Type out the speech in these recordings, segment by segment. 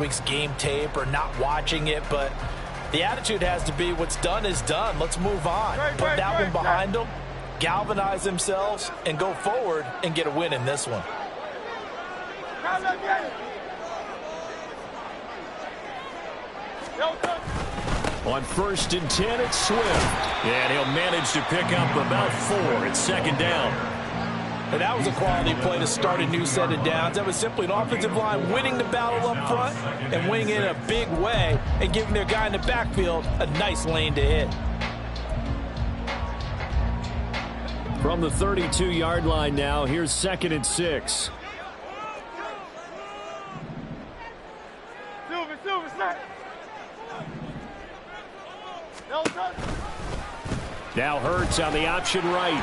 week's game tape or not watching it, but the attitude has to be what's done is done. Let's move on. Put that one behind them, galvanize themselves, and go forward and get a win in this one. On 1st and 10, it's Swift. And he'll manage to pick up about 4. It's 2nd down. And that was a quality play to start a new set of downs. That was simply an offensive line winning the battle up front and winning it in a big way and giving their guy in the backfield a nice lane to hit. From the 32-yard line now, here's 2nd and 6. Now Hurts on the option right.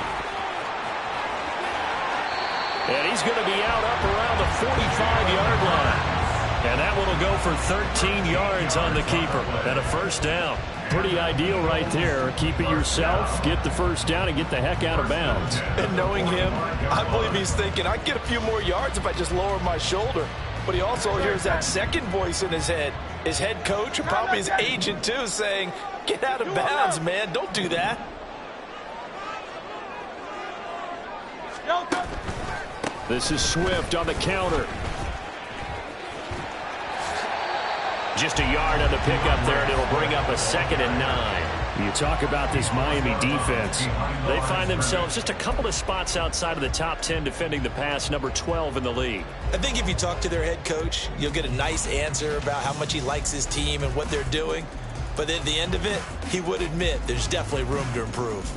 And he's going to be out up around the 45-yard line. And that one will go for 13 yards on the keeper and a 1st down. Pretty ideal right there. Keep it yourself, get the 1st down, and get the heck out of bounds. And knowing him, I believe he's thinking, I can get a few more yards if I just lower my shoulder. But he also hears that second voice in his head. His head coach, and probably his agent too, saying, get out of bounds, man. Don't do that. This is Swift on the counter. Just a yard on the pickup there, and it'll bring up a 2nd and 9. You talk about this Miami defense. They find themselves just a couple of spots outside of the top 10 defending the pass, number 12 in the league. I think if you talk to their head coach, you'll get a nice answer about how much he likes his team and what they're doing. But at the end of it, he would admit there's definitely room to improve.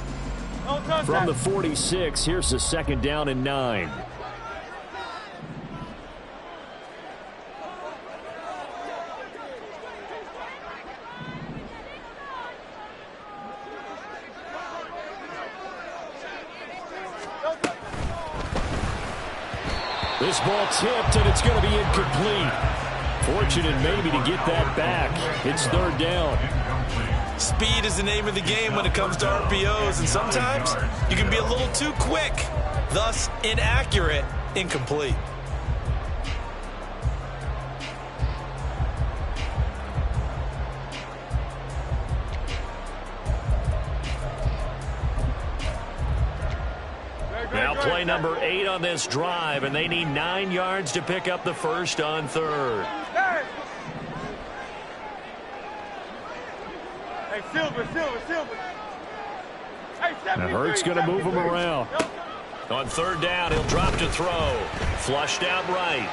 From the 46, here's the 2nd down and 9. This ball tipped, and it's going to be incomplete. Fortunate maybe to get that back. It's 3rd down. Speed is the name of the game when it comes to RPOs, and sometimes you can be a little too quick, thus inaccurate, incomplete. Now play number 8 on this drive, and they need 9 yards to pick up the 1st on 3rd. Hey, Silver. Now Hurts going to move him around. On 3rd down, he'll drop to throw. Flushed out right.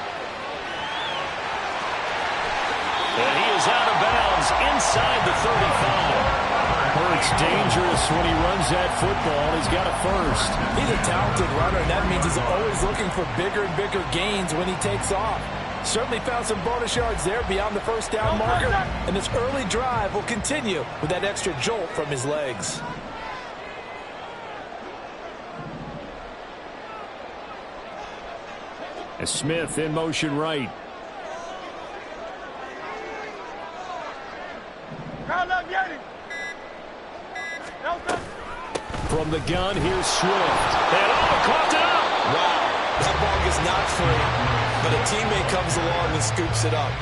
And he is out of bounds inside the 35. Hurts dangerous when he runs that football. He's got a 1st. He's a talented runner, and that means he's always looking for bigger and bigger gains when he takes off. Certainly found some bonus yards there beyond the 1st down marker, and this early drive will continue with that extra jolt from his legs. As Smith in motion right. From the gun, here's Swift. And caught it up. Wow, that ball gets knocked free, but a teammate comes along and scoops it up.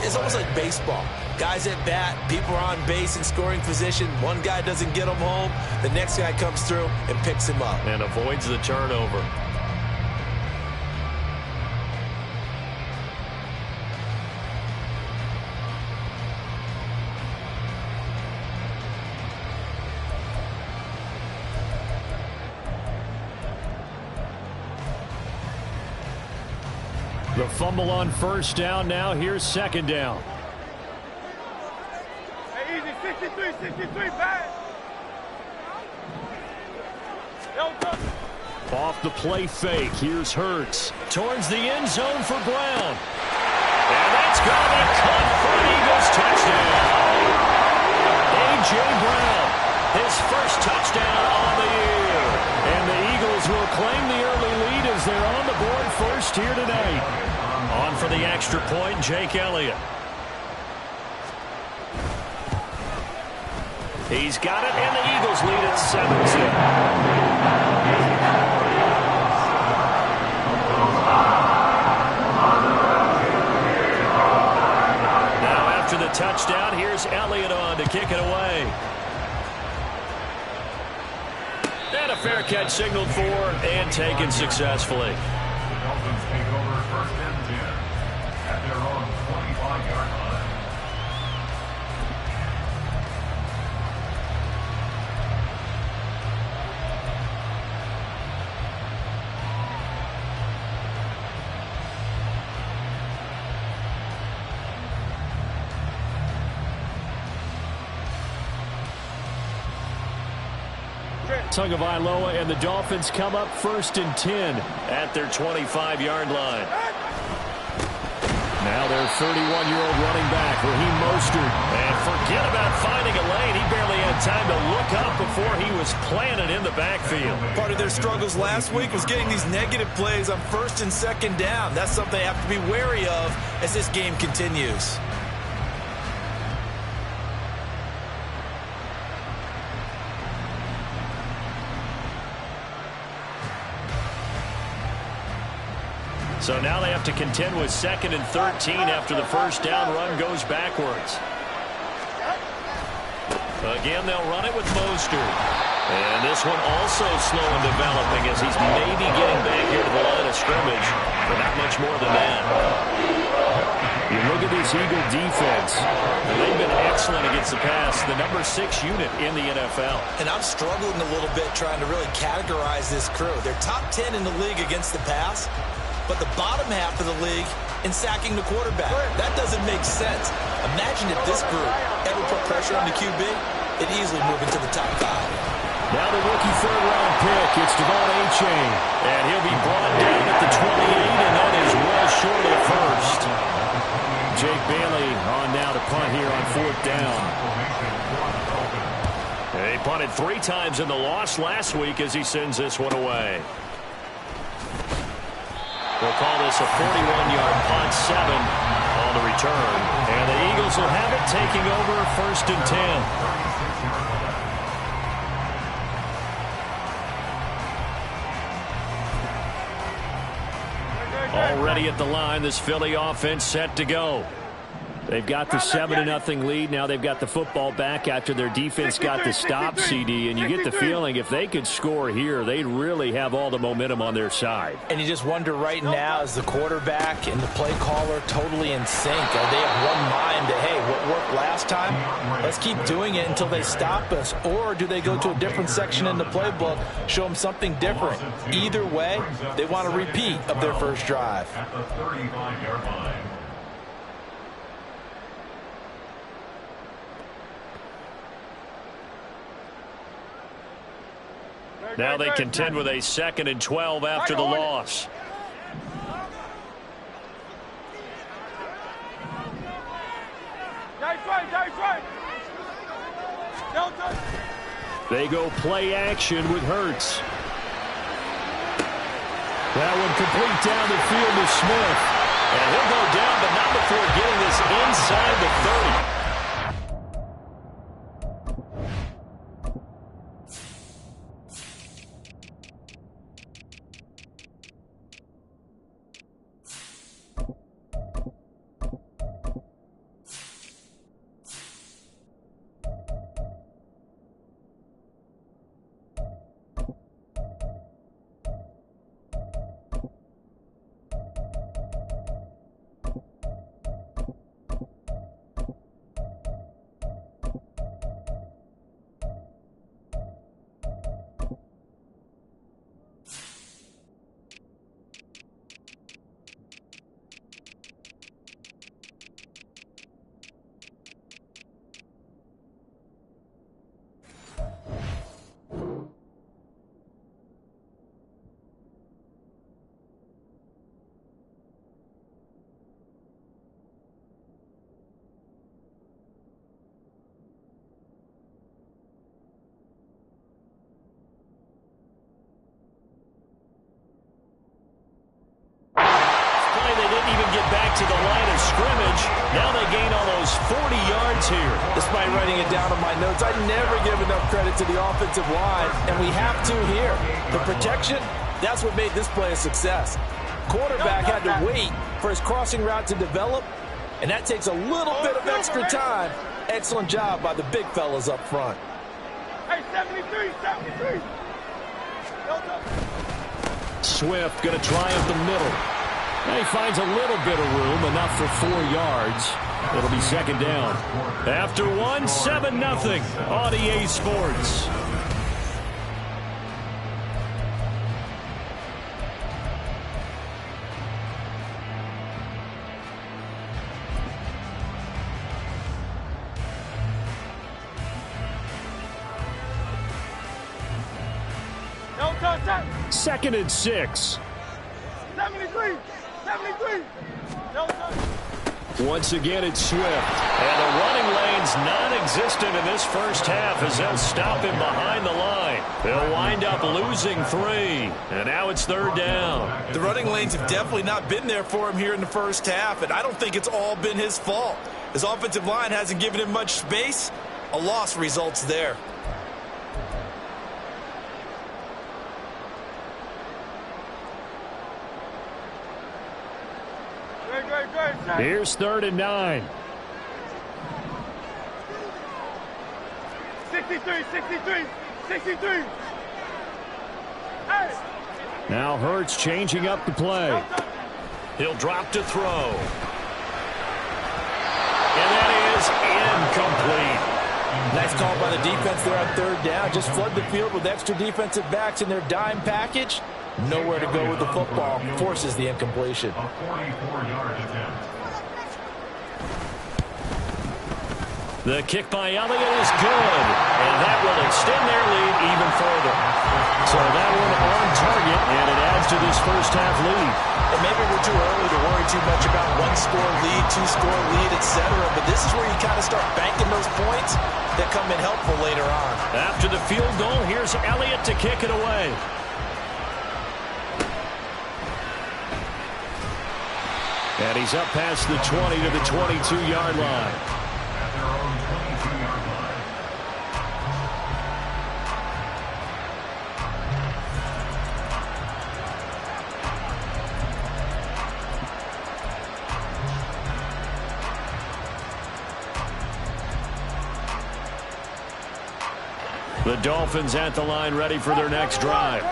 It's almost like baseball. Guys at bat, people are on base in scoring position. One guy doesn't get him home. The next guy comes through and picks him up. And avoids the turnover. The fumble on 1st down. Now here's 2nd down. Hey, easy, 63, back. Off the play fake. Here's Hurts. Towards the end zone for Brown. And that's going to be caught for an Eagles touchdown. A.J. Brown, his 1st touchdown on the year. And the Eagles will claim the early lead as they're on the board 1st here tonight. On for the extra point, Jake Elliott. He's got it, and the Eagles lead at 7-0. touchdown. Here's Elliott on to kick it away. And a fair catch signaled for and taken successfully. The Dolphins take over 1st and 10 at their own 25-yard line. Tagovailoa and the Dolphins come up 1st and 10 at their 25-yard line. Now their 31-year-old running back, Raheem Mostert. And forget about finding a lane. He barely had time to look up before he was planted in the backfield. Part of their struggles last week was getting these negative plays on 1st and 2nd down. That's something they have to be wary of as this game continues. So now they have to contend with 2nd and 13 after the 1st down run goes backwards. Again, they'll run it with Mostert. And this one also slow in developing as he's maybe getting back here to the line of scrimmage, but not much more than that. You look at this Eagle defense, and they've been excellent against the pass, the number 6 unit in the NFL. And I'm struggling a little bit trying to really categorize this crew. They're top 10 in the league against the pass, but the bottom half of the league in sacking the quarterback. That doesn't make sense. Imagine if this group ever put pressure on the QB, it'd easily move into the top 5. Now the rookie 3rd-round pick, it's Devon Achane. And he'll be brought down at the 28, and that is well short of the 1st. Jake Bailey on now to punt here on 4th down. He punted 3 times in the loss last week as he sends this one away. We'll call this a 41-yard punt, 7 on the return. And the Eagles will have it taking over 1st and 10. Already at the line, this Philly offense set to go. They've got the 7-0 lead. Now they've got the football back after their defense got the stop, CD. And you get the feeling if they could score here, they'd really have all the momentum on their side. And you just wonder right now, is the quarterback and the play caller totally in sync? Are they of one mind that, hey, what worked last time, let's keep doing it until they stop us? Or do they go to a different section in the playbook, show them something different? Either way, they want a repeat of their first drive. At the 35-yard line. Now they contend with a 2nd and 12 after the loss. They go play action with Hurts. That one complete down the field to Smith. And he'll go down, but not before getting this inside the 30. To the line of scrimmage. Now they gain almost 40 yards here. Despite writing it down on my notes, I never give enough credit to the offensive line, and we have to here. The protection, that's what made this play a success. Quarterback had to wait for his crossing route to develop, And that takes a little bit of extra time. Excellent job by the big fellas up front. Hey, 73, 73. Swift going to try up the middle. And he finds a little bit of room, enough for 4 yards. It'll be second down. After one, 7-0 on EA Sports. Second and 6. 73, 73. Once again, it's Swift. And the running lane's non-existent in this first half as they'll stop him behind the line. They'll wind up losing 3. And now it's third down. The running lanes have definitely not been there for him here in the first half, and I don't think it's all been his fault. His offensive line hasn't given him much space. A loss results there. Here's 3rd and 9. 63, 63, 63. Hey. Now Hurts changing up the play. He'll drop to throw. And that is incomplete. Nice call by the defense there on 3rd down. Just flood the field with extra defensive backs in their dime package. Nowhere to go with the football. Forces the incompletion. A 44-yard attempt. The kick by Elliott is good, and that will extend their lead even further. So that one on target, and it adds to this first half lead. And maybe we're too early to worry too much about 1-score lead, 2-score lead, etc. But this is where you kind of start banking those points that come in helpful later on. After the field goal, here's Elliott to kick it away. And he's up past the 20 to the 22-yard line. At their own 22-yard line. The Dolphins at the line ready for their next drive.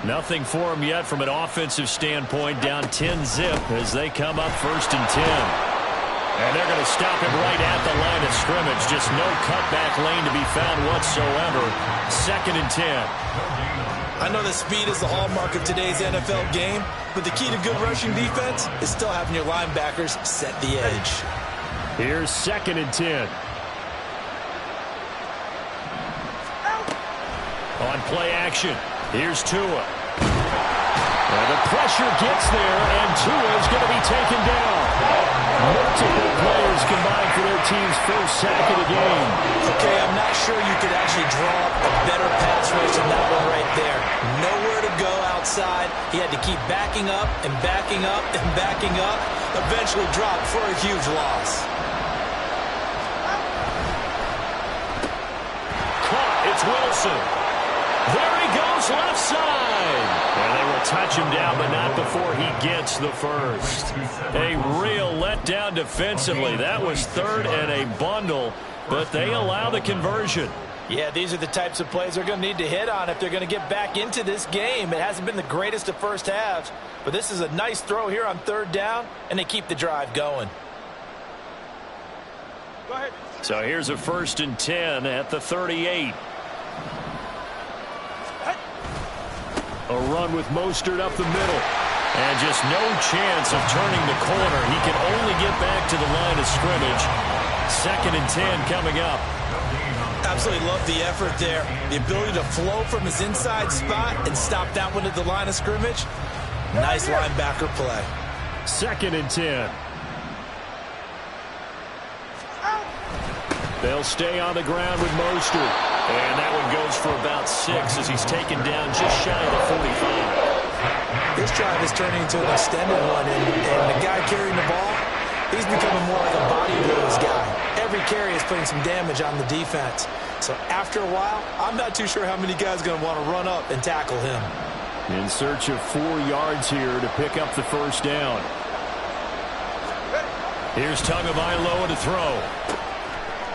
Nothing for them yet from an offensive standpoint, down 10-zip as they come up 1st and 10. And they're going to stop him right at the line of scrimmage. Just no cutback lane to be found whatsoever. 2nd and 10. I know that speed is the hallmark of today's NFL game, but the key to good rushing defense is still having your linebackers set the edge. Here's 2nd and 10. On play action, here's Tua. And the pressure gets there, and Tua's going to be taken down. Multiple players combined for their team's first sack of the game. Okay, I'm not sure you could actually draw up a better pass rush than that one right there. Nowhere to go outside. He had to keep backing up and backing up and backing up. Eventually dropped for a huge loss. Caught, it's Wilson. There he goes, left side. And they will touch him down, but not before he gets the first. A real letdown defensively. That was 3rd and a bundle, but they allow the conversion. Yeah, these are the types of plays they're going to need to hit on if they're going to get back into this game. It hasn't been the greatest of first halves, but this is a nice throw here on 3rd down, and they keep the drive going. Go ahead. So here's a 1st and 10 at the 38. A run with Mostert up the middle. And just no chance of turning the corner. He can only get back to the line of scrimmage. 2nd and 10 coming up. Absolutely love the effort there. The ability to flow from his inside spot and stop that one at the line of scrimmage. Nice linebacker play. 2nd and 10. They'll stay on the ground with Mostert. And that one goes for about 6 as he's taken down just shy of the 45. This drive is turning into an extended one, and the guy carrying the ball, he's becoming more like a body blows guy. Every carry is putting some damage on the defense. So after a while, I'm not too sure how many guys are going to want to run up and tackle him. In search of 4 yards here to pick up the first down. Here's Tagovailoa to throw.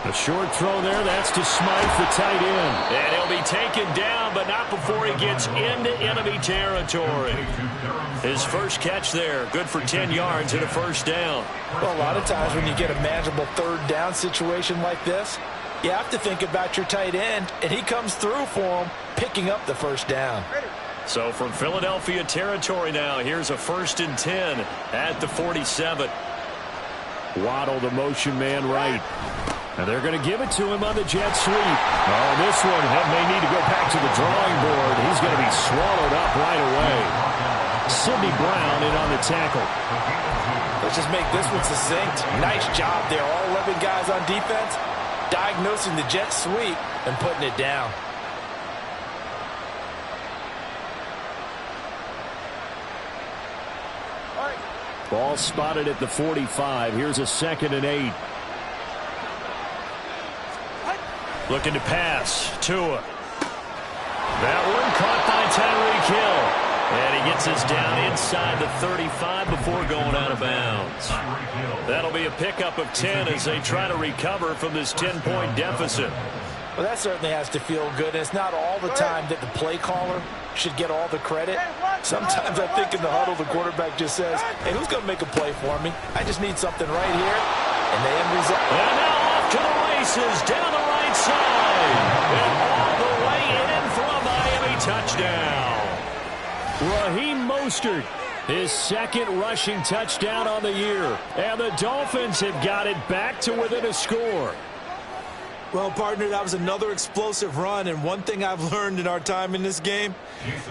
A short throw there. That's to Smythe, the tight end. And he'll be taken down, but not before he gets into enemy territory. His first catch there. Good for 10 yards and a first down. Well, a lot of times when you get a manageable third down situation like this, you have to think about your tight end, and he comes through for him, picking up the first down. So from Philadelphia territory now, here's a 1st and 10 at the 47. Waddle, the motion man right. And they're going to give it to him on the jet sweep. Oh, this one may need to go back to the drawing board. He's going to be swallowed up right away. Sidney Brown in on the tackle. Let's just make this one succinct. Nice job there. All 11 guys on defense diagnosing the jet sweep and putting it down. Ball spotted at the 45. Here's a 2nd and 8. Looking to pass. Tua. That one caught by Tyreek Hill. And he gets us down inside the 35 before going out of bounds. That'll be a pickup of 10 as they try to recover from this 10-point deficit. Well, that certainly has to feel good. And it's not all the time that the play caller should get all the credit. Sometimes I think in the huddle, the quarterback just says, hey, who's going to make a play for me? I just need something right here. And the end result. And now off to the races down the right side. And all the way in for a Miami touchdown. Raheem Mostert, his 2nd rushing touchdown on the year. And the Dolphins have got it back to within a score. Well, partner, that was another explosive run, and one thing I've learned in our time in this game,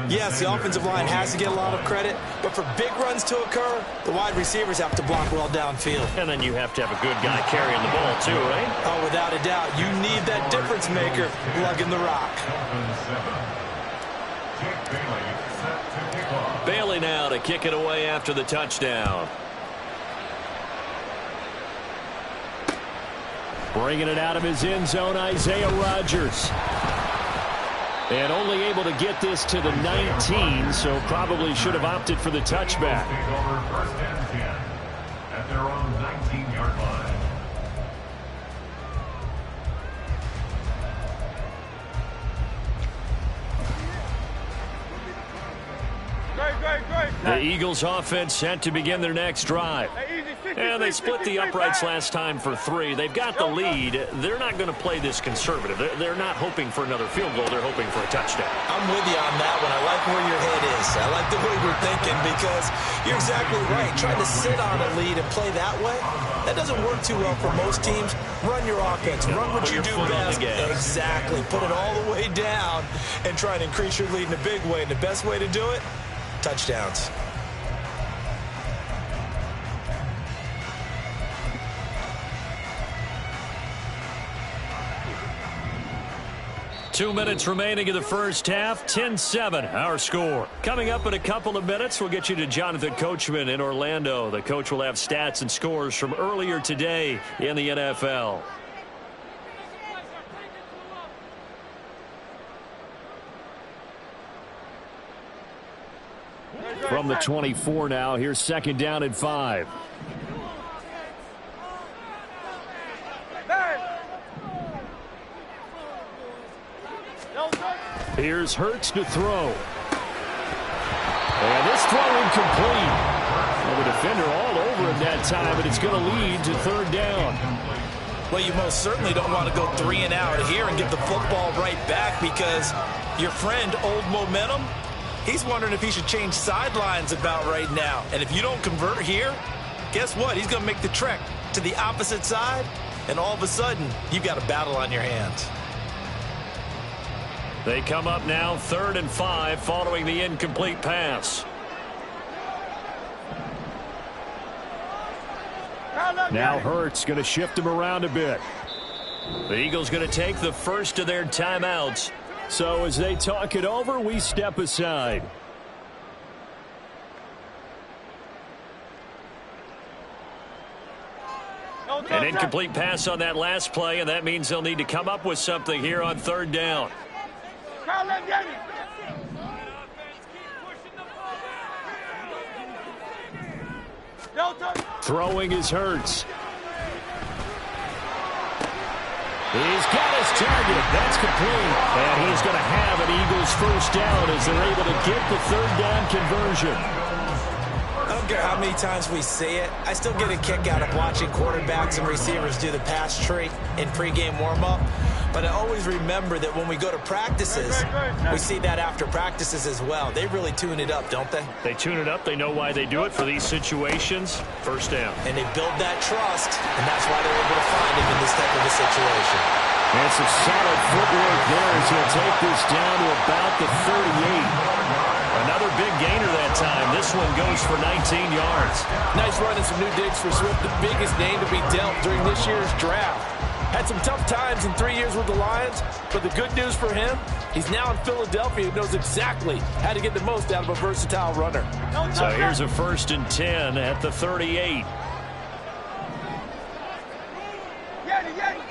yes, the offensive line has to get a lot of credit, but for big runs to occur, the wide receivers have to block well downfield. And then you have to have a good guy carrying the ball, too, right? Oh, without a doubt. You need that difference maker lugging the rock. Bailey now to kick it away after the touchdown. Bringing it out of his end zone, Isaiah Rodgers. And only able to get this to the 19, so probably should have opted for the touchback. First and 10 at their own 19-yard line. The Eagles offense set to begin their next drive. And they split the uprights last time for 3. They've got the lead. They're not going to play this conservative. They're not hoping for another field goal. They're hoping for a touchdown. I'm with you on that one. I like where your head is. I like the way you're thinking because you're exactly right. Trying to sit on a lead and play that way, that doesn't work too well for most teams. Run your offense. Run what you do best. Exactly. Put it all the way down and try and increase your lead in a big way. And the best way to do it, touchdowns. Two minutes remaining in the first half. 10-7, our score. Coming up in a couple of minutes, we'll get you to Jonathan Coachman in Orlando. The coach will have stats and scores from earlier today in the NFL. From the 24 now, here's 2nd down and 5. Here's Hurts to throw. And this throw incomplete. Well, the defender all over him that time, but it's going to lead to 3rd down. Well, you most certainly don't want to go 3 and out here and get the football right back because your friend, Old Momentum, he's wondering if he should change sidelines about right now. And if you don't convert here, guess what? He's going to make the trek to the opposite side, and all of a sudden, you've got a battle on your hands. They come up now 3rd and 5 following the incomplete pass. Now Hurts going to shift him around a bit. The Eagles going to take the first of their timeouts. So as they talk it over, we step aside. An incomplete pass on that last play, and that means they'll need to come up with something here on 3rd down. Throwing is Hurts. He's got his target. That's complete. And he's going to have an Eagles first down as they're able to get the third down conversion. I don't care how many times we say it, I still get a kick out of watching quarterbacks and receivers do the pass tree in pregame warm-up. But I always remember that when we go to practices, we see that after practices as well. They really tune it up, don't they? They tune it up. They know why they do it for these situations. First down. And they build that trust, and that's why they're able to find him in this type of a situation. And some solid footwork there as he'll take this down to about the 38. Another big gainer that time. This one goes for 19 yards. Nice run and some new digs for Swift, the biggest name to be dealt during this year's draft. Had some tough times in 3 years with the Lions, but the good news for him, he's now in Philadelphia and knows exactly how to get the most out of a versatile runner. So here's a 1st and 10 at the 38. Yeti, Yeti.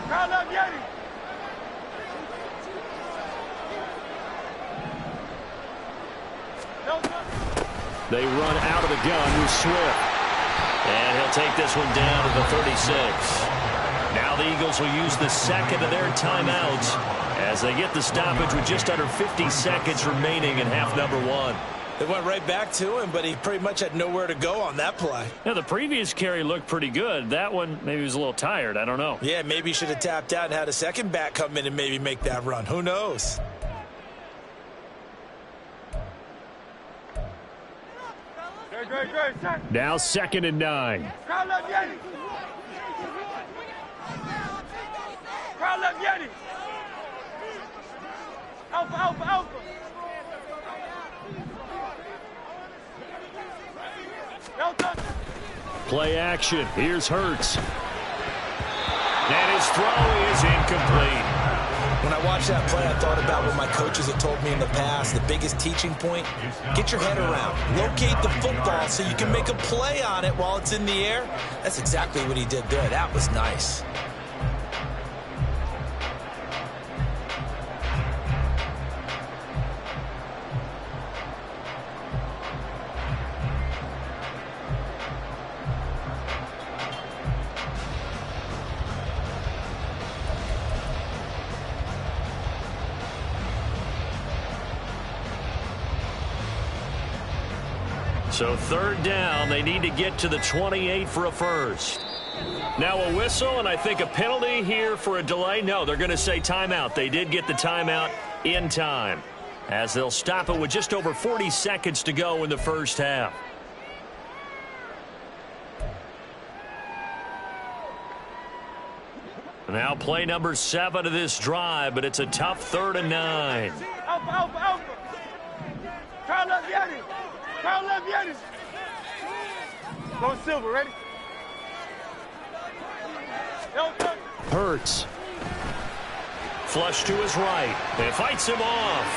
Call up Yeti. They run out of the gun with Swift. And he'll take this one down to the 36. Now the Eagles will use the second of their timeouts as they get the stoppage with just under 50 seconds remaining in half number one. They went right back to him, but he pretty much had nowhere to go on that play. Now, the previous carry looked pretty good. That one, maybe he was a little tired. I don't know. Yeah, maybe he should have tapped out and had a second back come in and maybe make that run. Who knows? Now 2nd and 9. Call up Yeti. Call up Yeti. Alpha, Alpha, Alpha. No touch. Play action. Here's Hurts. And his throw is incomplete. When I watched that play, I thought about what my coaches have told me in the past. The biggest teaching point, get your head around. Locate the football so you can make a play on it while it's in the air. That's exactly what he did there. That was nice. So 3rd down, they need to get to the 28 for a first. Now a whistle, and I think a penalty here for a delay. No, they're going to say timeout. They did get the timeout in time, as they'll stop it with just over 40 seconds to go in the first half. Now play number 7 of this drive, but it's a tough 3rd and 9. Alpha, Alpha, Alpha. Call up Yeti. Call up Yeti. Go Silver, ready? No touch. Hurts. Flush to his right. And fights him off.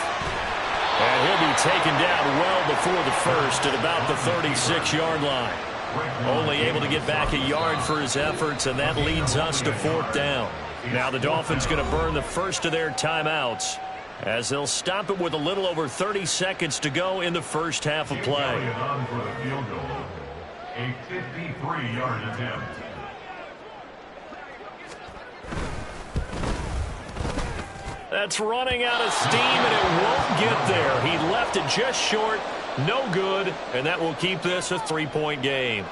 And he'll be taken down well before the first at about the 36-yard line. Only able to get back a yard for his efforts, and that leads us to 4th down. Now the Dolphins going to burn the first of their timeouts as they'll stop it with a little over 30 seconds to go in the first half of play. A 53-yard attempt. That's running out of steam, and it won't get there. He left it just short. No good, and that will keep this a 3-point game.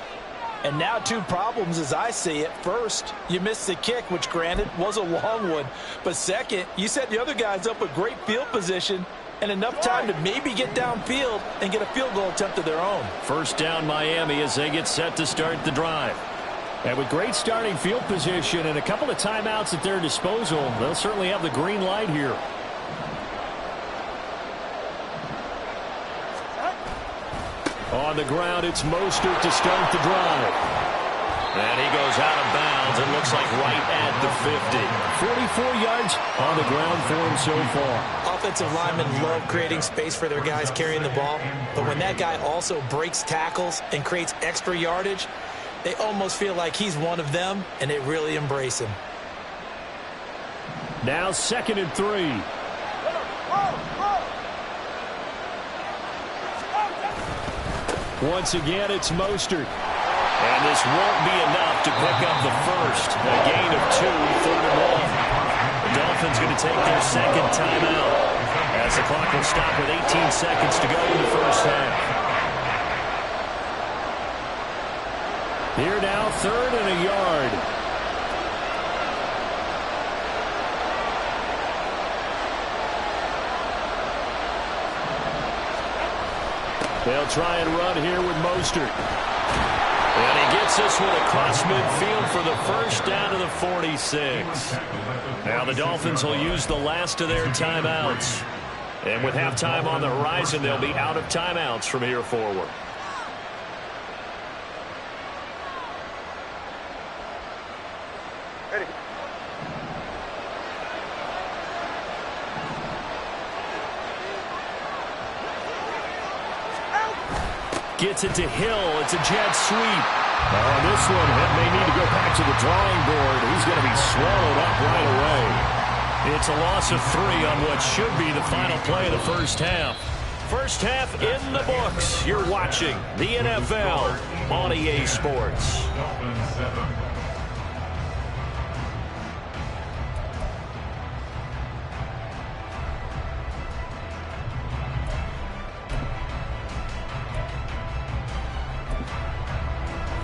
And now 2 problems as I see it. First, you missed the kick, which granted was a long one. But second, you set the other guys up with great field position and enough time to maybe get downfield and get a field goal attempt of their own. First down Miami as they get set to start the drive. And with great starting field position and a couple of timeouts at their disposal, they'll certainly have the green light here. On the ground, it's Mostert to start the drive. And he goes out of bounds. It looks like right at the 50. 44 yards on the ground for him so far. Offensive linemen love creating space for their guys carrying the ball. But when that guy also breaks tackles and creates extra yardage, they almost feel like he's one of them, and they really embrace him. Now 2nd and 3. Once again, it's Mostert. And this won't be enough to pick up the first. A gain of 2, 3rd and 1. The Dolphins going to take their second timeout as the clock will stop with 18 seconds to go in the first half. Here now, 3rd and a yard. They'll try and run here with Mostert. And he gets this one across midfield for the first down to the 46. Now the Dolphins will use the last of their timeouts. And with halftime on the horizon, they'll be out of timeouts from here forward. Ready. Gets it to Hill. It's a jet sweep. This one may need to go back to the drawing board. He's going to be swallowed up right away. It's a loss of 3 on what should be the final play of the first half. First half in the books. You're watching the NFL on EA Sports.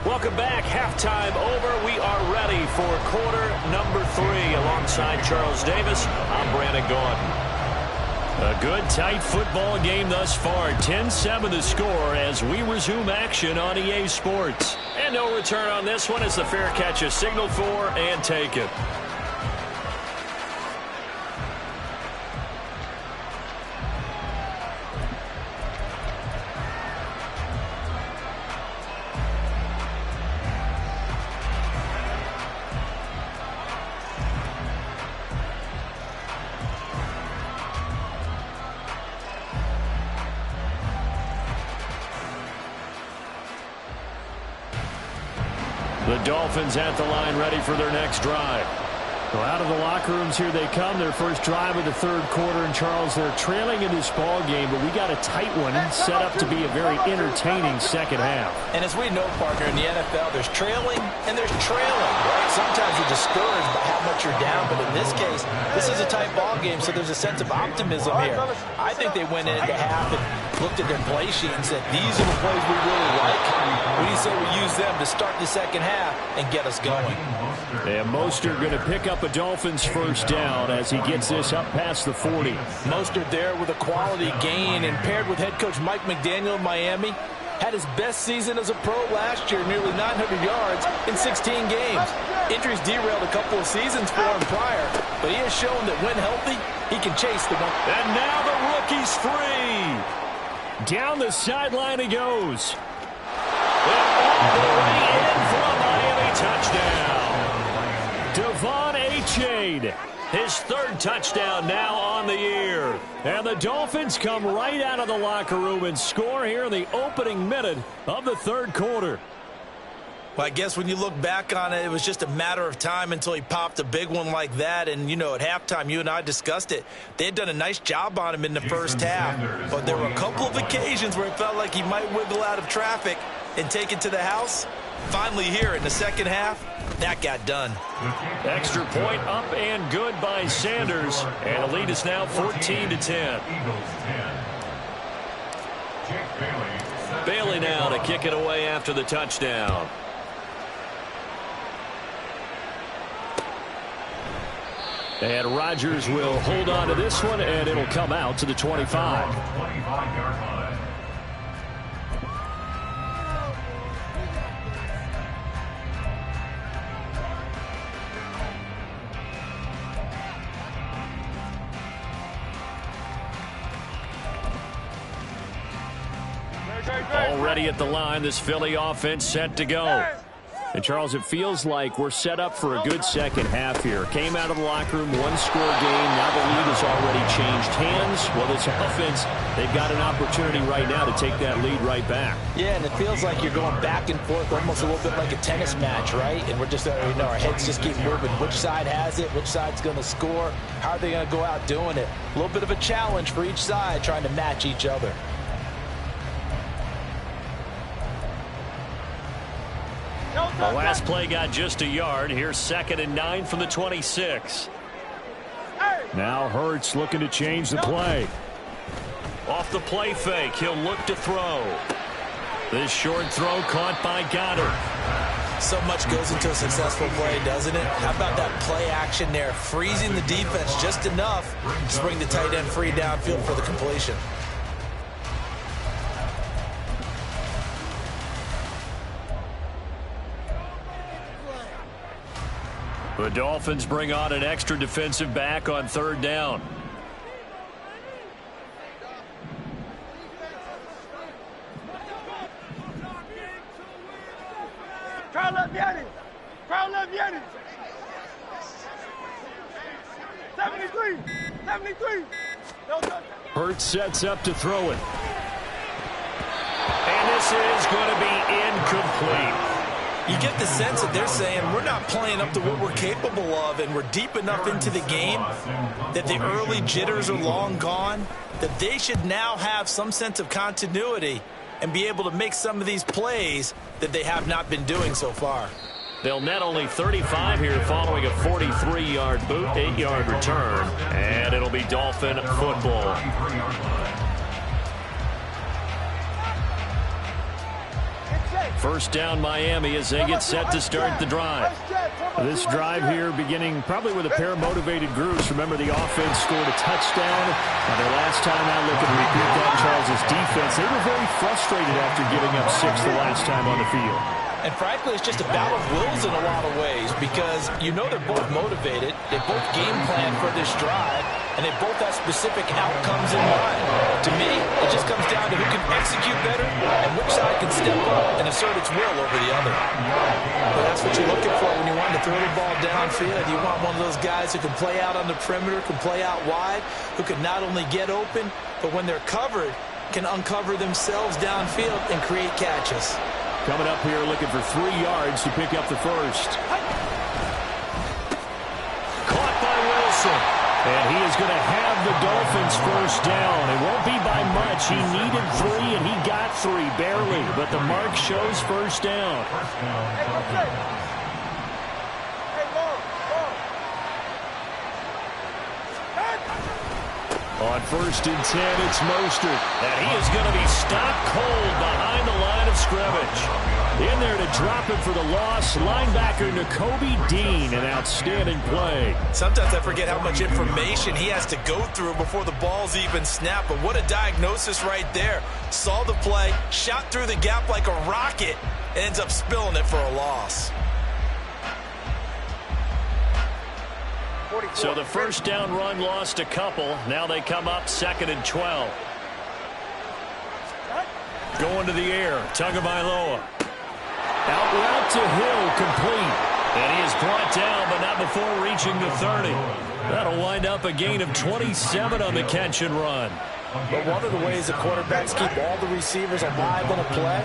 Welcome back. Halftime over. We are ready for quarter number 3. Alongside Charles Davis, I'm Brandon Gaudin. A good, tight football game thus far. 10-7 the score as we resume action on EA Sports. And no return on this one as the fair catch is signaled for and taken. The Dolphins at the line ready for their next drive. Well, out of the locker rooms here they come. Their first drive of the third quarter. And Charles, they're trailing in this ball game, but we got a tight one set up to be a very entertaining second half. And as we know, partner, in the NFL, there's trailing and there's trailing, right? Sometimes you're discouraged by how much you're down, but in this case, this is a tight ball game, so there's a sense of optimism here. I think they went into half and looked at their play sheet and said, these are the plays we really like. We say we use them to start the second half and get us going. And Mostert going to pick up a Dolphins first down as he gets this up past the 40. Mostert there with a quality gain, and paired with head coach Mike McDaniel of Miami, had his best season as a pro last year, nearly 900 yards in 16 games. Injuries derailed a couple of seasons for him prior, but he has shown that when healthy, he can chase the one. And now the rookie's free. Down the sideline he goes. And all the way in for a Miami touchdown. Devon Achane, his third touchdown now on the year. And the Dolphins come right out of the locker room and score here in the opening minute of the third quarter. Well, I guess when you look back on it, it was just a matter of time until he popped a big one like that. And, you know, at halftime, you and I discussed it. They had done a nice job on him in the first half. But there were a couple of occasions where it felt like he might wiggle out of traffic and take it to the house. Finally here in the second half, that got done. Extra point up and good by Sanders. And the lead is now 14-10. Bailey now to kick it away after the touchdown. And Rodgers will hold on to this one, and it'll come out to the 25. Already at the line, this Philly offense set to go. And, Charles, it feels like we're set up for a good second half here. Came out of the locker room, one-score game. Now the lead has already changed hands. Well, this offense, they've got an opportunity right now to take that lead right back. Yeah, and it feels like you're going back and forth, almost a little bit like a tennis match, right? And we're just, you know, our heads just keep moving. Which side has it? Which side's going to score? How are they going to go out doing it? A little bit of a challenge for each side, trying to match each other. The last play got just a yard. Here's 2nd and 9 from the 26. Now Hurts looking to change the play. Off the play fake, he'll look to throw. This short throw caught by Goddard. So much goes into a successful play, doesn't it? How about that play action there? Freezing the defense just enough to bring the tight end free downfield for the completion. The Dolphins bring on an extra defensive back on 3rd down. Crowd left Yanni. Crowd left Yanni. 73. 73. No touchdown. Hurts sets up to throw it. And this is going to be incomplete. You get the sense that they're saying we're not playing up to what we're capable of, and we're deep enough into the game that the early jitters are long gone, that they should now have some sense of continuity and be able to make some of these plays that they have not been doing so far. They'll net only 35 here following a 43-yard boot, 8-yard return, and it'll be Dolphin football. First down Miami as they get set to start the drive. This drive here beginning probably with a pair of motivated groups. Remember, the offense scored a touchdown. Now, the last time I looked at repeat that, Charles' defense, they were very frustrated after giving up 6 the last time on the field. And frankly, it's just a battle of wills in a lot of ways because you know they're both motivated. They both game plan for this drive, and they both have specific outcomes in mind. To me, it just comes down to who can execute better and which side can step up and assert its will over the other. But that's what you're looking for when you want to throw the ball downfield. You want one of those guys who can play out on the perimeter, can play out wide, who can not only get open, but when they're covered, can uncover themselves downfield and create catches. Coming up here looking for 3 yards to pick up the first. Caught by Wilson. And he is going to have the Dolphins first down. It won't be by much. He needed 3, and he got 3, barely. But the mark shows first down. On 1st and 10, it's Mostert. And he is going to be stopped cold behind the line of scrimmage. In there to drop it for the loss, linebacker Nakobe Dean, an outstanding play. Sometimes I forget how much information he has to go through before the ball's even snapped, but what a diagnosis right there. Saw the play, shot through the gap like a rocket, and ends up spilling it for a loss. So the first down run lost a couple. Now they come up 2nd and 12. Going to the air, Tagovailoa. Out route to Hill, complete. And he is brought down, but not before reaching the 30. That'll wind up a gain of 27 on the catch and run. But one of the ways the quarterbacks keep all the receivers alive in a play,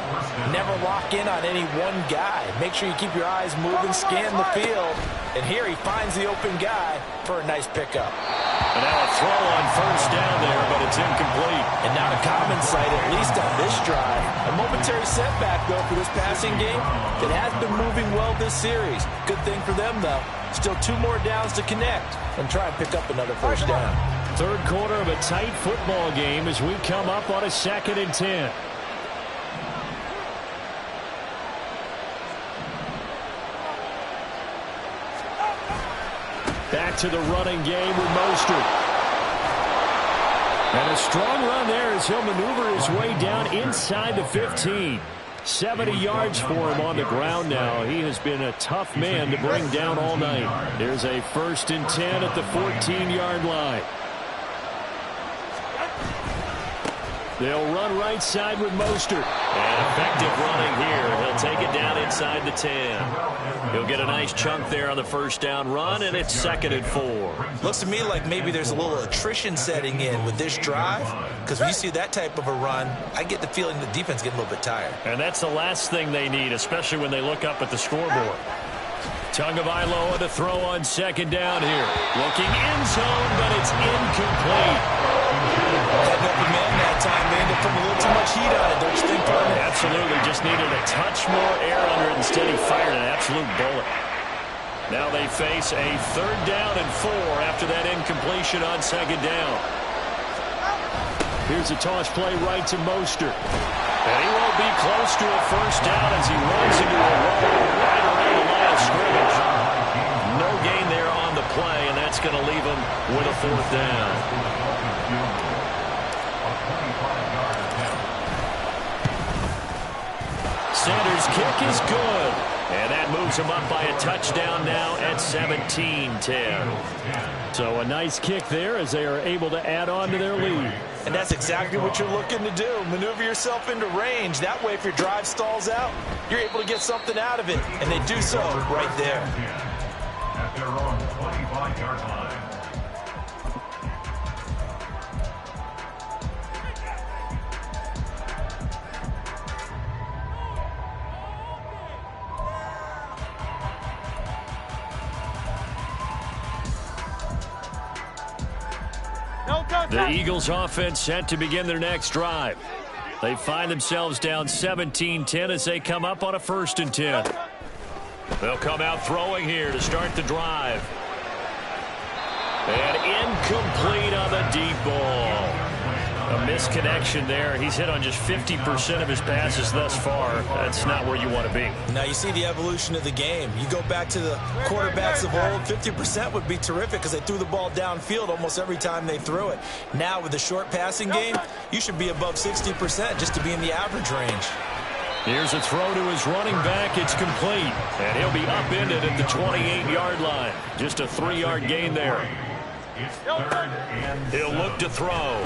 never lock in on any one guy. Make sure you keep your eyes moving, scan the field. And here he finds the open guy for a nice pickup. And now a throw on first down there, but it's incomplete. And not a common sight, at least on this drive. A momentary setback, though, for this passing game that has been moving well this series. Good thing for them, though. Still 2 more downs to connect and try and pick up another first down. 3rd quarter of a tight football game as we come up on a 2nd and 10. Back to the running game with Mostert. And a strong run there as he'll maneuver his way down inside the 15. 70 yards for him on the ground now. He has been a tough man to bring down all night. There's a 1st and 10 at the 14-yard line. They'll run right side with Mostert. And effective running here. He'll take it down inside the 10. He'll get a nice chunk there on the first down run, and it's 2nd and 4. Looks to me like maybe there's a little attrition setting in with this drive, because when you see that type of a run, I get the feeling the defense getting a little bit tired. And that's the last thing they need, especially when they look up at the scoreboard. Tagovailoa to throw on 2nd down here. Looking end zone, but it's incomplete. Had an open man that time. They ended up putting a little too much heat on it, don't you think, Brennan? Absolutely. Just needed a touch more air under it. Instead, he fired an absolute bullet. Now they face a 3rd down and 4 after that incompletion on 2nd down. Here's a toss play right to Mostert. And he won't be close to a 1st down as he runs into a wall right around the line of scrimmage. No gain there on the play, and that's going to leave him with a 4th down. Sanders' kick is good. And that moves him up by a touchdown now at 17-10. So a nice kick there as they are able to add on to their lead. And that's exactly what you're looking to do. Maneuver yourself into range. That way, if your drive stalls out, you're able to get something out of it. And they do so right there. At their own 25-yard line. The Eagles offense set to begin their next drive. They find themselves down 17-10 as they come up on a 1st and 10. They'll come out throwing here to start the drive. And incomplete on the deep ball. A misconnection there. He's hit on just 50% of his passes thus far. That's not where you want to be. Now you see the evolution of the game. You go back to the quarterbacks of old, 50% would be terrific because they threw the ball downfield almost every time they threw it. Now with the short passing game, you should be above 60% just to be in the average range. Here's a throw to his running back. It's complete. And he'll be upended at the 28-yard line. Just a 3-yard gain there. He'll look to throw.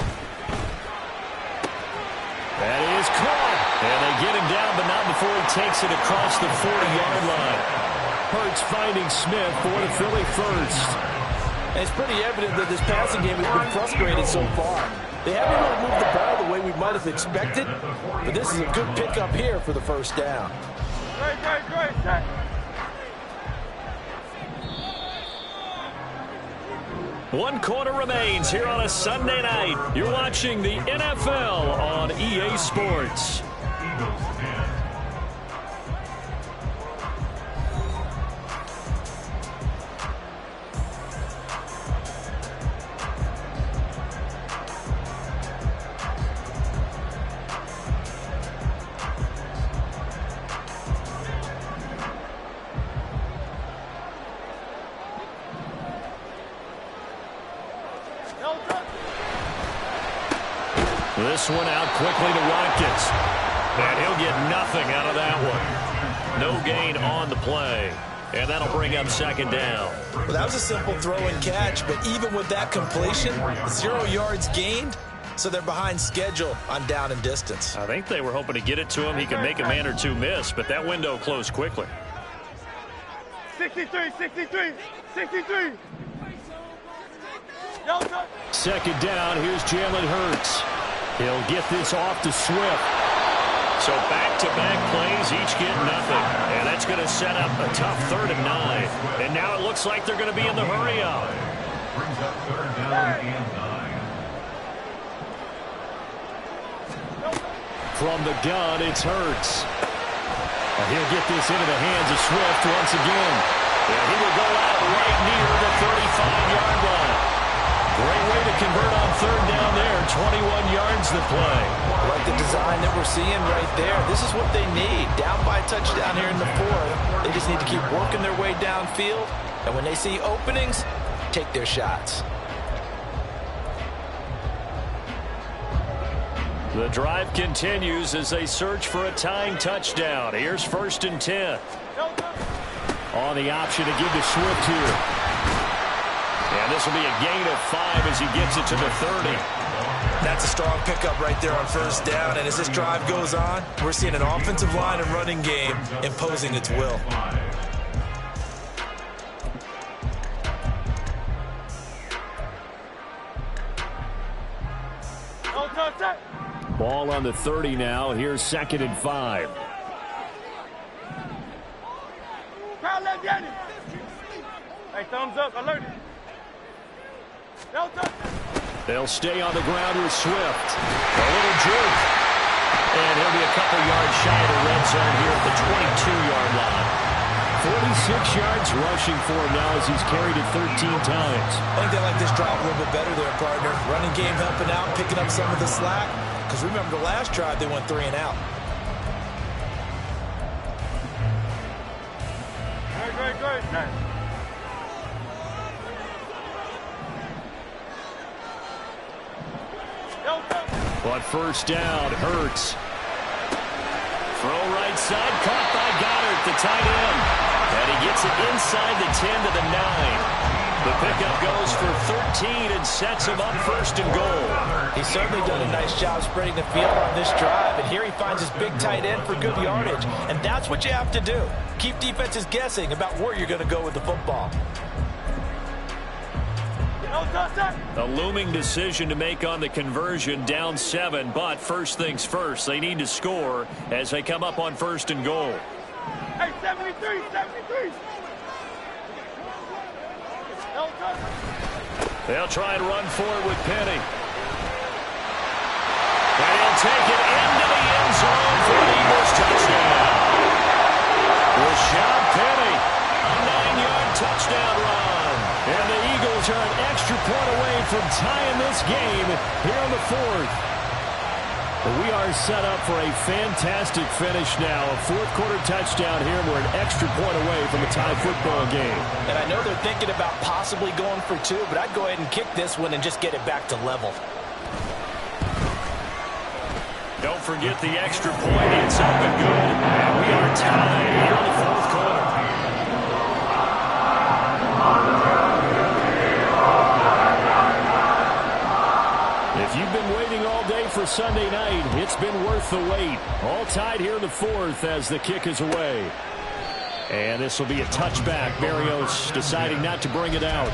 That is caught. And they get him down, but not before he takes it across the 40-yard line. Hurts finding Smith for the Philly 1st. And it's pretty evident that this passing game has been frustrated so far. They haven't really moved the ball the way we might have expected, but this is a good pickup here for the 1st down. Great. 1 quarter remains here on a Sunday night. You're watching the NFL on EA Sports. This one out quickly to Watkins. And he'll get nothing out of that one. No gain on the play. And that'll bring up 2nd down. Well, that was a simple throw and catch, but even with that completion, 0 yards gained, so they're behind schedule on down and distance. I think they were hoping to get it to him. He could make a man or two miss, but that window closed quickly. 63. 2nd down, here's Jalen Hurts. He'll get this off to Swift. So back-to-back plays, each get nothing. And that's going to set up a tough 3rd and 9. And now it looks like they're going to be in the hurry-up. Brings up 3rd down and 9. From the gun, it's Hurts. And he'll get this into the hands of Swift once again. And he will go out right near the 35-yard line. Great way to convert on 3rd down there. 21 yards to play. Like the design that we're seeing right there. This is what they need. Down by a touchdown here in the 4th. They just need to keep working their way downfield. And when they see openings, take their shots. The drive continues as they search for a tying touchdown. Here's 1st and 10. On the option to give to Swift here. And this will be a gain of 5 as he gets it to the 30. That's a strong pickup right there on 1st down. And as this drive goes on, we're seeing an offensive line and running game imposing its will. Ball on the 30 now. Here's 2nd and 5. Crowd left, Yanni. Hey, thumbs up, alert. They'll stay on the ground with Swift. A little juke. And he'll be a couple yards shy of the red zone here at the 22-yard line. 46 yards rushing for him now as he's carried it 13 times. I think they like this drive a little bit better there, partner. Running game helping out, picking up some of the slack. Because remember the last drive, they went 3 and out. Good. But first down, Hurts. Throw right side, caught by Goddard, the tight end. And he gets it inside the 10 to the 9. The pickup goes for 13 and sets him up first and goal. He's certainly done a nice job spreading the field on this drive, and here he finds his big tight end for good yardage. And that's what you have to do. Keep defenses guessing about where you're going to go with the football. A looming decision to make on the conversion, down 7, but first things first, they need to score as they come up on first and goal. Hey, 73. They'll try and run forward with Penny. And he'll take it into the end zone for an Eagles touchdown. Rashad Penny, a 9-yard touchdown run. And the Eagles are an extra point away from tying this game here in the 4th. But we are set up for a fantastic finish now. A fourth-quarter touchdown here, and we're an extra point away from a tie football game. And I know they're thinking about possibly going for 2, but I'd go ahead and kick this one and just get it back to level. Don't forget the extra point. It's up and good. And we are tied here in the fourth quarter. If you've been waiting all day for Sunday night, it's been worth the wait. All tied here in the 4th as the kick is away. And this will be a touchback. Berrios deciding not to bring it out.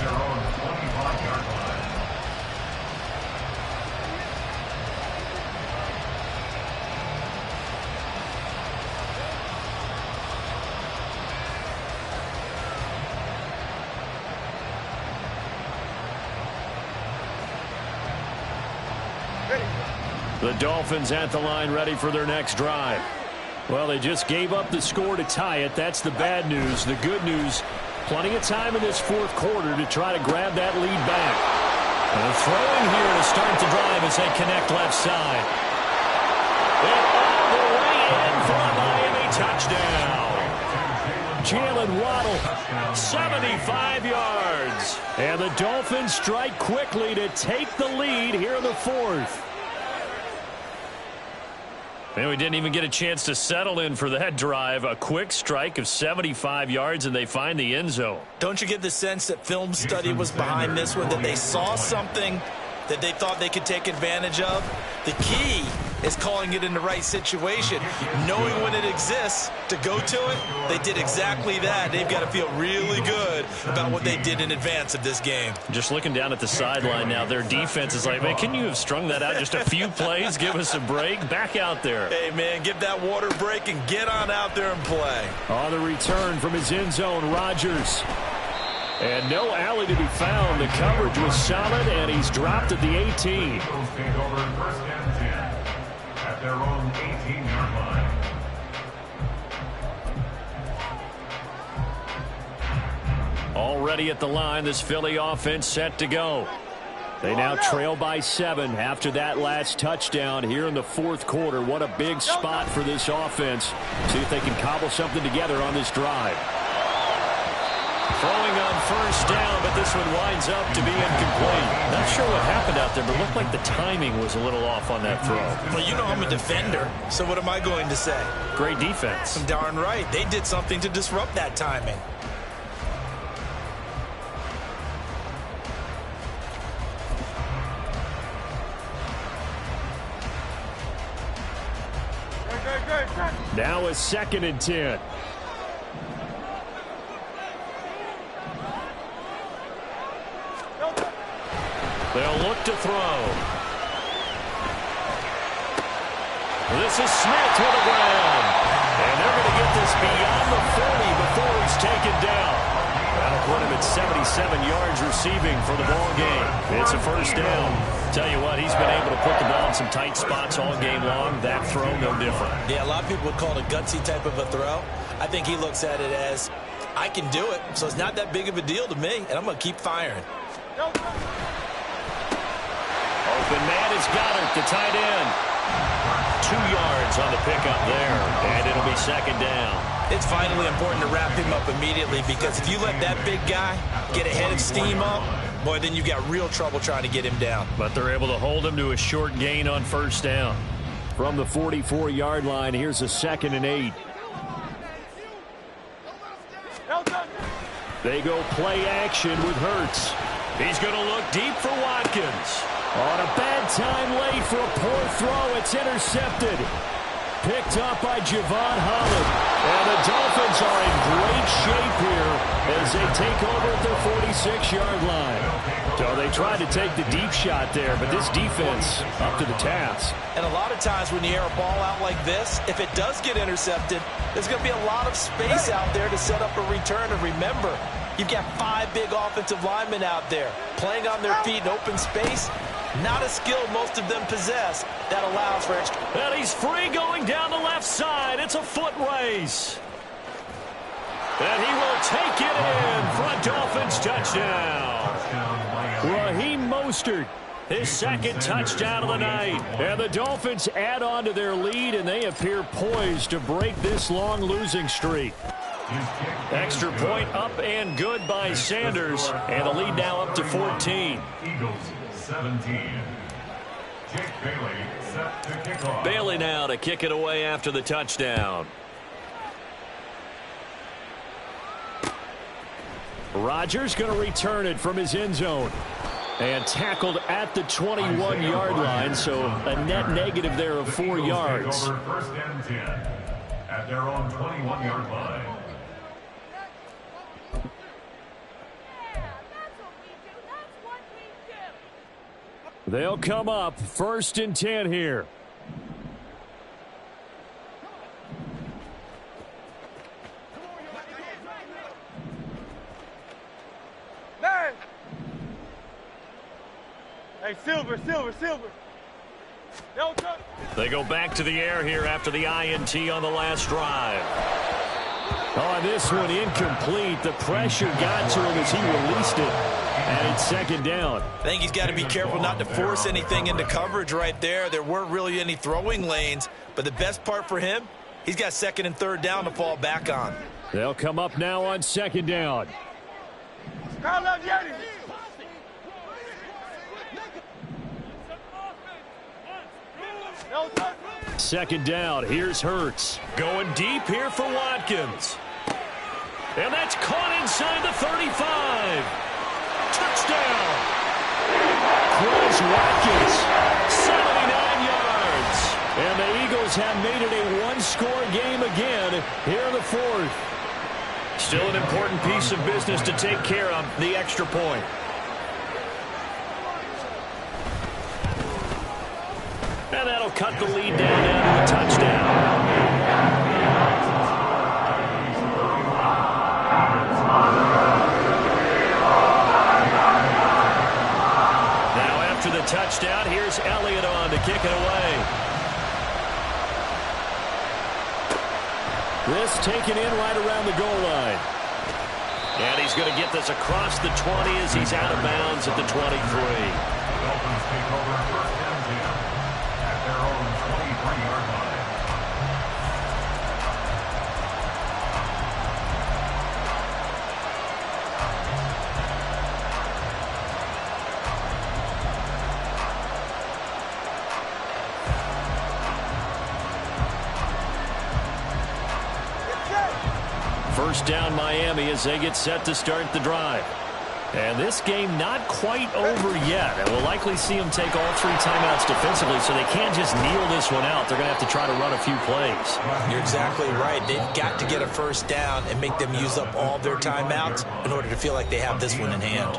The Dolphins at the line ready for their next drive. Well, they just gave up the score to tie it. That's the bad news. The good news, plenty of time in this fourth quarter to try to grab that lead back. And a throw in here to start the drive as they connect left side. And all the way in for a Miami touchdown. Jalen Waddle, 75 yards. And the Dolphins strike quickly to take the lead here in the 4th. Man, we didn't even get a chance to settle in for that drive. A quick strike of 75 yards, and they find the end zone. Don't you get the sense that film study was behind this one, that they saw something that they thought they could take advantage of? The key is calling it in the right situation, knowing when it exists to go to it. They did exactly that. They've got to feel really good about what they did in advance of this game. Just looking down at the sideline now, their defense is like, man, can you have strung that out just a few plays? Give us a break. Back out there. Hey, man, give that water break and get on out there and play. On the return from his end zone, Rodgers. And no alley to be found. The coverage was solid, and he's dropped at the 18. Eagles take over first and 10 at their own 18-yard line. Already at the line, this Philly offense set to go. They now trail by 7 after that last touchdown here in the fourth quarter. What a big spot for this offense. See if they can cobble something together on this drive. Throwing on first down, but this one winds up to be incomplete. Not sure what happened out there, but looked like the timing was a little off on that throw. Well, you know I'm a defender, so what am I going to say? Great defense. I'm darn right. They did something to disrupt that timing. Now a 2nd and 10. They'll look to throw. This is Smith to the ground. And they're going to get this beyond the 40 before he's taken down. That'll put him at 77 yards receiving for the ball game. It's a first down. Tell you what, he's been able to put the ball in some tight spots all game long. That throw, no different. Yeah, a lot of people would call it a gutsy type of a throw. I think he looks at it as, I can do it, so it's not that big of a deal to me, and I'm going to keep firing. Open man is Goddard, the tight end. 2 yards on the pickup there, and it'll be second down. It's vitally important to wrap him up immediately, because if you let that big guy get a head of steam up, boy, then you've got real trouble trying to get him down. But they're able to hold him to a short gain on first down. From the 44-yard line, here's a 2nd and 8. They go play action with Hurts. He's going to look deep for Watkins. On a bad time late for a poor throw. It's intercepted. Picked up by Javon Holland. And the Dolphins are in great shape here as they take over at their 46-yard line. So they tried to take the deep shot there, but this defense up to the task. And a lot of times when you air a ball out like this, if it does get intercepted, there's going to be a lot of space out there to set up a return. And remember, you've got 5 big offensive linemen out there playing on their feet in open space. Not a skill most of them possess that allows for extra. And he's free going down the left side. It's a foot race. And he will take it in for a Dolphins touchdown. Raheem Mostert, his 2nd touchdown of the night. And the Dolphins add on to their lead, and they appear poised to break this long losing streak. Extra point up and good by Sanders, and the lead now up to 14. Eagles 17. Jake Bailey set to kick off. Bailey now to kick it away after the touchdown. Rodgers going to return it from his end zone. And tackled at the 21-yard line, so a net negative there of 4 yards. Over 1st and 10 at their own 21-yard line. They'll come up 1st and 10 here. Man. Hey, Silver. They go back to the air here after the INT on the last drive. Oh, this one incomplete. The pressure got to him as he released it. And it's 2nd down. I think he's got to be careful not to force anything into coverage right there. There weren't really any throwing lanes. But the best part for him, he's got 2nd and 3rd down to fall back on. They'll come up now on 2nd down. Carl up, Yeti. 2nd down. Here's Hurts. Going deep here for Watkins. And that's caught inside the 35. Touchdown. Chris Watkins. 79 yards. And the Eagles have made it a 1-score game again here in the 4th. Still an important piece of business to take care of, the extra point. And that'll cut the lead down to a touchdown. Now after the touchdown, here's Elliott on to kick it away. This taken in right around the goal line. And he's going to get this across the 20 as he's out of bounds at the 23. Dolphins take over 1st and 10 at their own 23-yard line. First down Miami as they get set to start the drive. And this game not quite over yet. And we'll likely see them take all 3 timeouts defensively, so they can't just kneel this one out. They're going to have to try to run a few plays. You're exactly right. They've got to get a first down and make them use up all their timeouts in order to feel like they have this one in hand.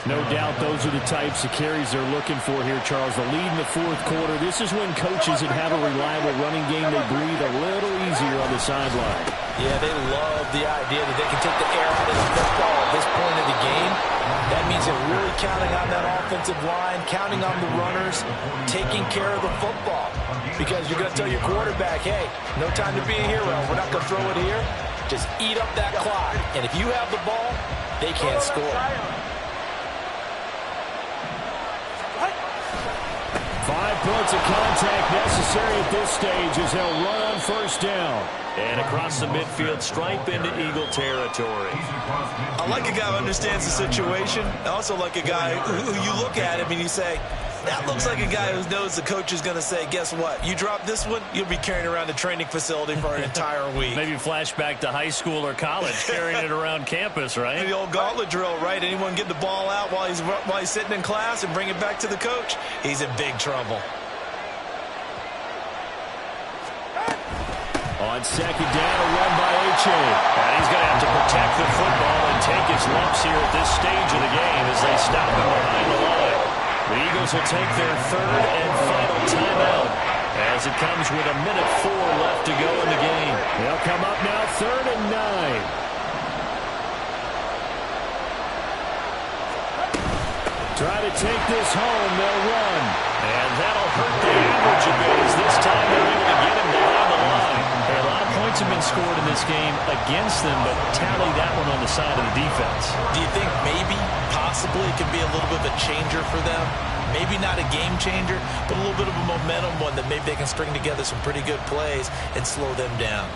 No doubt those are the types of carries they're looking for here, Charles. The lead in the 4th quarter. This is when coaches that have a reliable running game, they breathe a little easier on the sideline. Yeah, they love the idea that they can take the air out of the football at this point of the game. That means means they're really counting on that offensive line, counting on the runners, taking care of the football. Because you're going to tell your quarterback, hey, no time to be a hero. We're not going to throw it here. Just eat up that clock. And if you have the ball, they can't score. 5 points of contact necessary at this stage as they'll run on first down. And across the midfield, stripe into Eagle territory. I like a guy who understands the situation. I also like a guy who you look at him and you say, that looks like a guy who knows the coach is going to say, guess what? You drop this one, you'll be carrying around the training facility for an entire week. Maybe flashback to high school or college, carrying it around campus, right? The old gauntlet drill, right? Anyone get the ball out while he's sitting in class and bring it back to the coach? He's in big trouble. On second down, a run by H.A. And he's going to have to protect the football and take his lumps here at this stage of the game as they stop him behind the line. The Eagles will take their third and final timeout as it comes with 1:04 left to go in the game. They'll come up now 3rd and 9. Try to take this home. They'll run. And that'll hurt the average a bit as this time they're able to get him behind the line. A lot of points have been scored in this game against them, but tally that one on the side of the defense. Do you think maybe, possibly, it could be a little bit of a changer for them? Maybe not a game changer, but a little bit of a momentum one that maybe they can string together some pretty good plays and slow them down.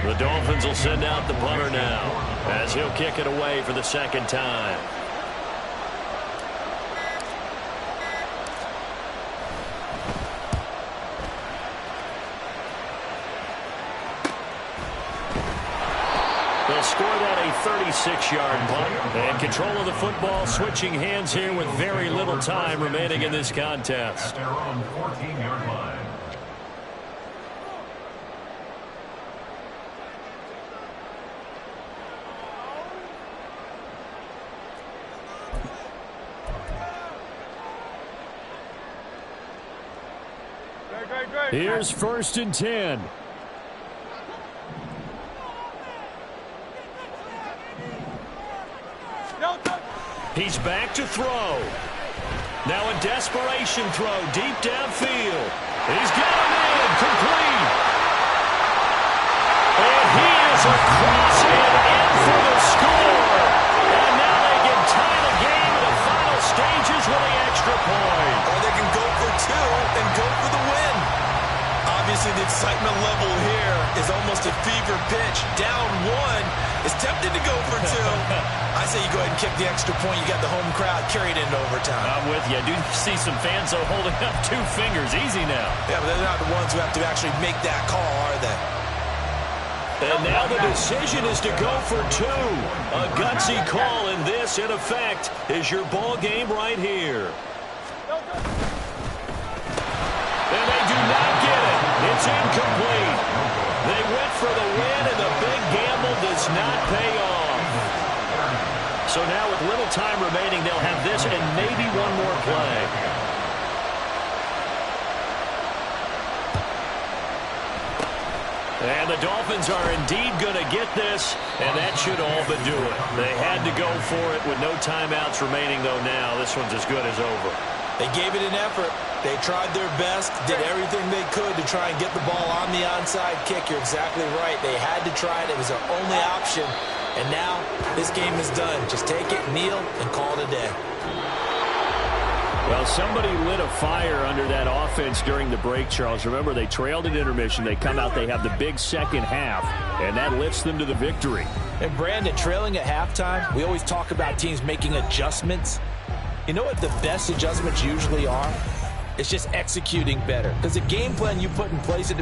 The Dolphins will send out the punter now as he'll kick it away for the second time. They'll score that a 36-yard punt. And control of the football switching hands here with very little time remaining in this contest. At their own 14-yard line. Here's 1st and 10. He's back to throw. Now a desperation throw deep downfield. He's got him in, complete. And he is across and in for the score. And now they can tie the game in the final stages with the extra point. Or they can go for 2 and go for the win. Obviously, the excitement level here is almost a fever pitch. Down 1 is tempted to go for 2. I say you go ahead and kick the extra point. You got the home crowd carried into overtime. I'm with you. I do see some fans, though, holding up 2 fingers. Easy now. Yeah, but they're not the ones who have to actually make that call, are they? And now the decision is to go for 2. A gutsy call, and this, in effect, is your ball game right here. And they do not get it. It's incomplete. They went for the win, and the big gamble does not pay off. So now with little time remaining, they'll have this and maybe one more play. And the Dolphins are indeed going to get this, and that should all but do it. They had to go for it with no timeouts remaining, though now this one's as good as over. They gave it an effort. They tried their best, did everything they could to try and get the ball on the onside kick. You're exactly right. They had to try it. It was their only option. And now this game is done. Just take it, kneel, and call it a day. Well, somebody lit a fire under that offense during the break, Charles. Remember, they trailed at intermission. They come out, they have the big second half, and that lifts them to the victory. And, Brandon, trailing at halftime, we always talk about teams making adjustments. You know what the best adjustments usually are? It's just executing better. Because the game plan you put in place at the